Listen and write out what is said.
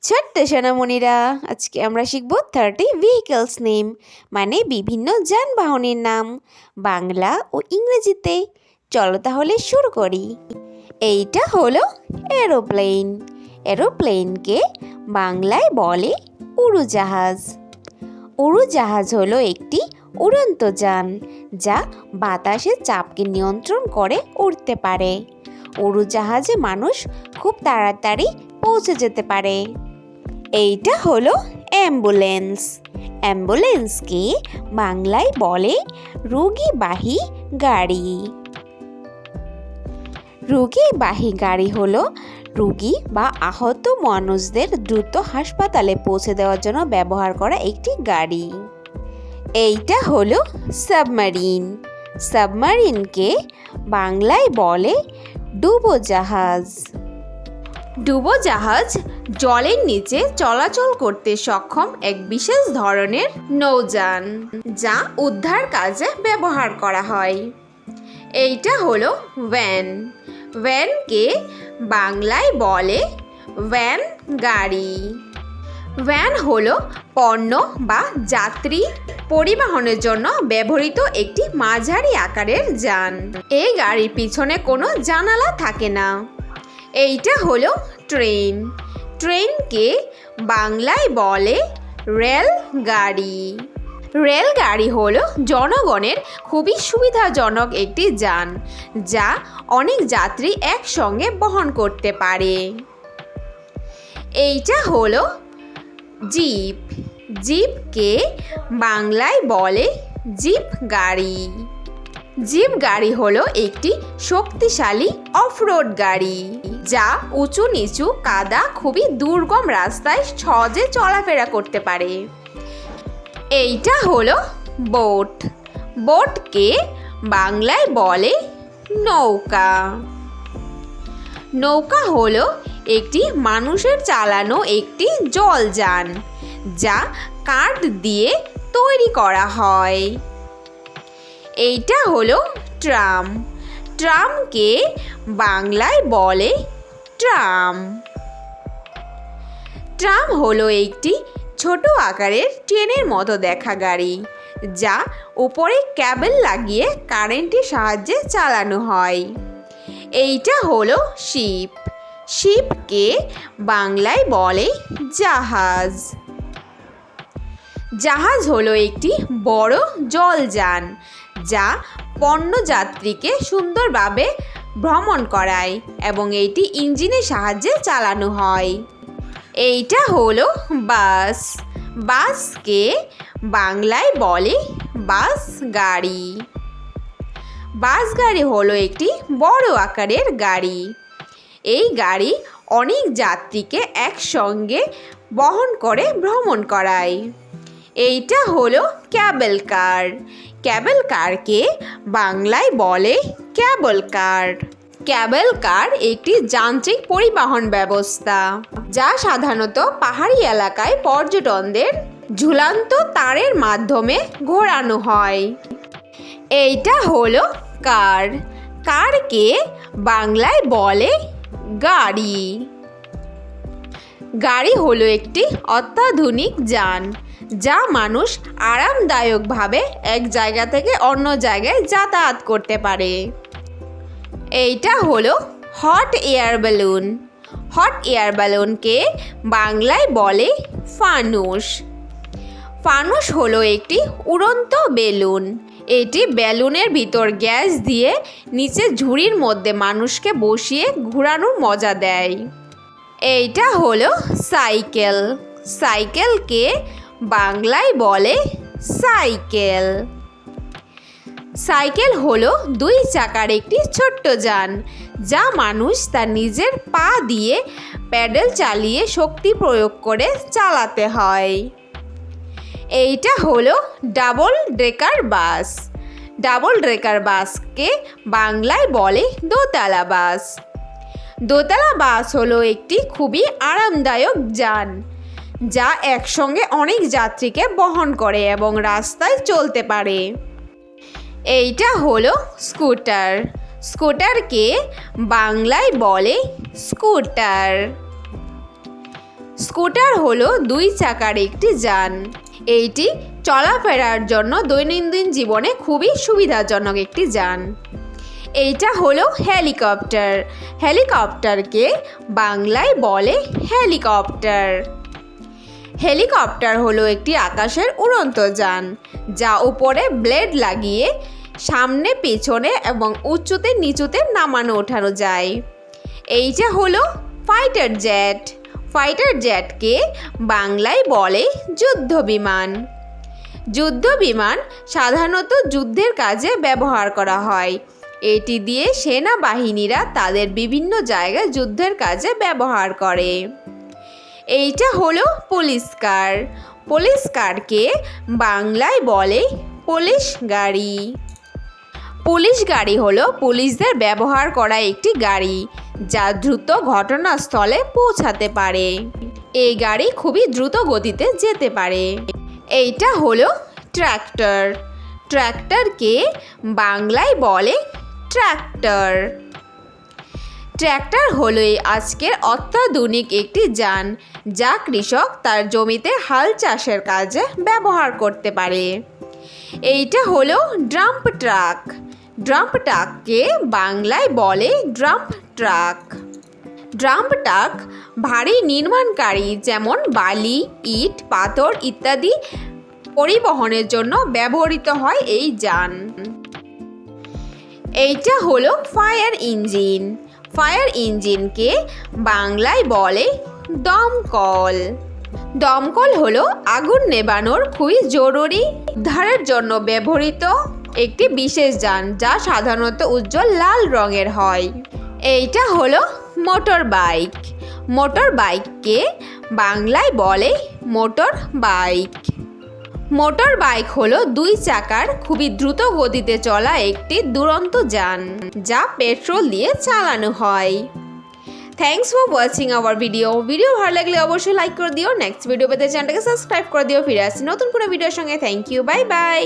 ছোট্ট সোনামণিরা, আজকে আমরা শিখব 30 ভেহিকলস নেম, মানে বিভিন্ন যানবাহনের নাম, বাংলা ও ইংরেজিতে। চলো তাহলে শুরু করি। এইটা হলো এরোপ্লেন। এরোপ্লেনকে বাংলায় বলে উড়োজাহাজ। উড়োজাহাজ হলো একটি উড়ন্ত যান, যা বাতাসের চাপকে নিয়ন্ত্রণ করে উড়তে পারে। উড়োজাহাজে মানুষ খুব তাড়াতাড়ি পৌঁছে যেতে পারে। এইটা হলো অ্যাম্বুলেন্স। অ্যাম্বুলেন্সকে বাংলায় বলে রোগীবাহী গাড়ি। রোগীবাহী গাড়ি হলো রোগী বা আহত মানুষদের দ্রুত হাসপাতালে পৌঁছে দেওয়ার জন্য ব্যবহার করা একটি গাড়ি। এইটা হলো সাবমেরিন। সাবমেরিনকে বাংলায় বলে ডুবোজাহাজ। ডুবোজাহাজ জলের নিচে চলাচল করতে সক্ষম এক বিশেষ ধরনের নৌযান, যা উদ্ধার কাজে ব্যবহার করা হয়। এইটা হলো ভ্যান। ভ্যানকে বাংলায় বলে ভ্যান গাড়ি। ভ্যান হলো পণ্য বা যাত্রী পরিবহনের জন্য ব্যবহৃত একটি মাঝারি আকারের যান। এই গাড়ির পিছনে কোনো জানালা থাকে না। এইটা হলো ট্রেন। ট্রেনকে বাংলায় বলে রেলগাড়ি। রেলগাড়ি হলো জনগণের খুবই সুবিধাজনক একটি যান, যা অনেক যাত্রী একসঙ্গে বহন করতে পারে। এইটা হলো জিপ। জিপকে বাংলায় বলে জিপ গাড়ি। জিপ গাড়ি হলো একটি শক্তিশালী অফরোড গাড়ি, যা উঁচু নিচু কাদা খুবই দুর্গম রাস্তায় সহজে চলাফেরা করতে পারে। এইটা হলো বোট। বোটকে বাংলায় বলে নৌকা। নৌকা হলো একটি মানুষের চালানো একটি জলযান, যা কাঠ দিয়ে তৈরি করা হয়। এইটা হলো ট্রাম। ট্রামকে বাংলায় বলে ট্রাম। ট্রাম হলো একটি ছোট আকারের ট্রেনের মতো দেখা গাড়ি, যা উপরে ক্যাবেল লাগিয়ে কারেন্টের সাহায্যে চালানো হয়। এইটা হলো শিপ। শিপকে বাংলায় বলে জাহাজ। জাহাজ হলো একটি বড় জলযান, যা পণ্যযাত্রীকে সুন্দরভাবে ভ্রমণ করায় এবং এটি ইঞ্জিনের সাহায্যে চালানো হয়। এইটা হলো বাস। বাসকে বাংলায় বলে বাস গাড়ি। বাস গাড়ি হলো একটি বড় আকারের গাড়ি। এই গাড়ি অনেক যাত্রীকে একসঙ্গে বহন করে ভ্রমণ করায়। এইটা হলো ক্যাবেল কার। ক্যাবেল কারকে বাংলায় বলে ক্যাবল কার। ক্যাবেল কার একটি যান্ত্রিক পরিবহন ব্যবস্থা, যা সাধারণত পাহাড়ি এলাকায় পর্যটকদের ঝুলন্ত তারের মাধ্যমে ঘোরানো হয়। এইটা হলো কার। কারকে বাংলায় বলে গাড়ি। গাড়ি হলো একটি অত্যাধুনিক যান, যা মানুষ আরামদায়কভাবে এক জায়গা থেকে অন্য জায়গায় যাতায়াত করতে পারে। এইটা হলো hot air balloon. Hot air বেলুনকে বাংলায় বলে ফানুস। ফানুস হলো একটি উড়ন্ত বেলুন। এটি বেলুনের ভিতর গ্যাস দিয়ে নিচে ঝুড়ির মধ্যে মানুষকে বসিয়ে ঘোরানোর মজা দেয়। এইটা হলো সাইকেল। সাইকেলকে বাংলায় বলে সাইকেল। সাইকেল হলো 2 চাকার একটি ছোট্ট যান, যা মানুষ তার নিজের পা দিয়ে প্যাডেল চালিয়ে শক্তি প্রয়োগ করে চালাতে হয়। এইটা হলো double decker bus. Double decker বাসকে বাংলায় বলে দোতলা বাস। দোতলা বাস হলো একটি খুবই আরামদায়ক যান, যা একসঙ্গে অনেক যাত্রীকে বহন করে এবং রাস্তায় চলতে পারে। এইটা হলো স্কুটার। স্কুটারকে বাংলায় বলে স্কুটার। স্কুটার হলো দুই চাকার একটি যান। এইটি চলাফেরার জন্য দৈনন্দিন জীবনে খুবই সুবিধাজনক একটি যান। এইটা হলো হেলিকপ্টার। হেলিকপ্টারকে বাংলায় বলে হেলিকপ্টার। হেলিকপ্টার হলো একটি আকাশের উড়ন্ত যান, যা উপরে ব্লেড লাগিয়ে সামনে পেছনে এবং উঁচুতে নিচুতে নামানো ওঠানো যায়। এইটা হলো ফাইটার জেট। ফাইটার জেটকে বাংলায় বলে যুদ্ধ বিমান। যুদ্ধ বিমান সাধারণত যুদ্ধের কাজে ব্যবহার করা হয়। এটি দিয়ে সেনাবাহিনীরা তাদের বিভিন্ন জায়গায় যুদ্ধের কাজে ব্যবহার করে। এইটা হলো পুলিশ কার। পুলিশ কারকে বাংলায় বলে পুলিশ গাড়ি। পুলিশ গাড়ি হলো পুলিশদের ব্যবহার করা একটি গাড়ি, যা দ্রুত ঘটনাস্থলে পৌঁছাতে পারে। এই গাড়ি খুবই দ্রুত গতিতে যেতে পারে। এইটা হলো ট্র্যাক্টর। ট্র্যাক্টরকে বাংলায় বলে ট্র্যাক্টর। ট্র্যাক্টর হলো আজকের অত্যাধুনিক একটি যান, যা কৃষক তার জমিতে হাল চাষের কাজে ব্যবহার করতে পারে। এইটা হলো ডাম্প ট্রাক। ডাম্প ট্রাককে বাংলায় বলে ডাম্প ট্রাক। ডাম্প ট্রাক ভারী নির্মাণকারী যেমন বালি, ইট, পাথর ইত্যাদি পরিবহনের জন্য ব্যবহৃত হয় এই যান। এইটা হলো ফায়ার ইঞ্জিন। ফায়ার ইঞ্জিনকে বাংলায় বলে দমকল। দমকল হলো আগুন নেভানোর খুবই জরুরি উদ্ধারের জন্য ব্যবহৃত একটি বিশেষ যান, যা সাধারণত উজ্জ্বল লাল রঙের হয়। এইটা হলো মোটর বাইক। মোটর বাইককে বাংলায় বলে মোটর বাইক। মোটর বাইক হলো দুই চাকার খুবই দ্রুত গতিতে চলা একটি দুরন্ত যান, যা পেট্রোল দিয়ে চালানো হয়। Thanks for watching hour video. Video ভালো লাগলে অবশ্যই লাইক করে দিও। নেক্সট ভিডিও পেতে চ্যানেলটাকে সাবস্ক্রাইব করে দিও। ফিরে আসছি নতুন কোনো ভিডিওর সঙ্গে। Thank you, bye by.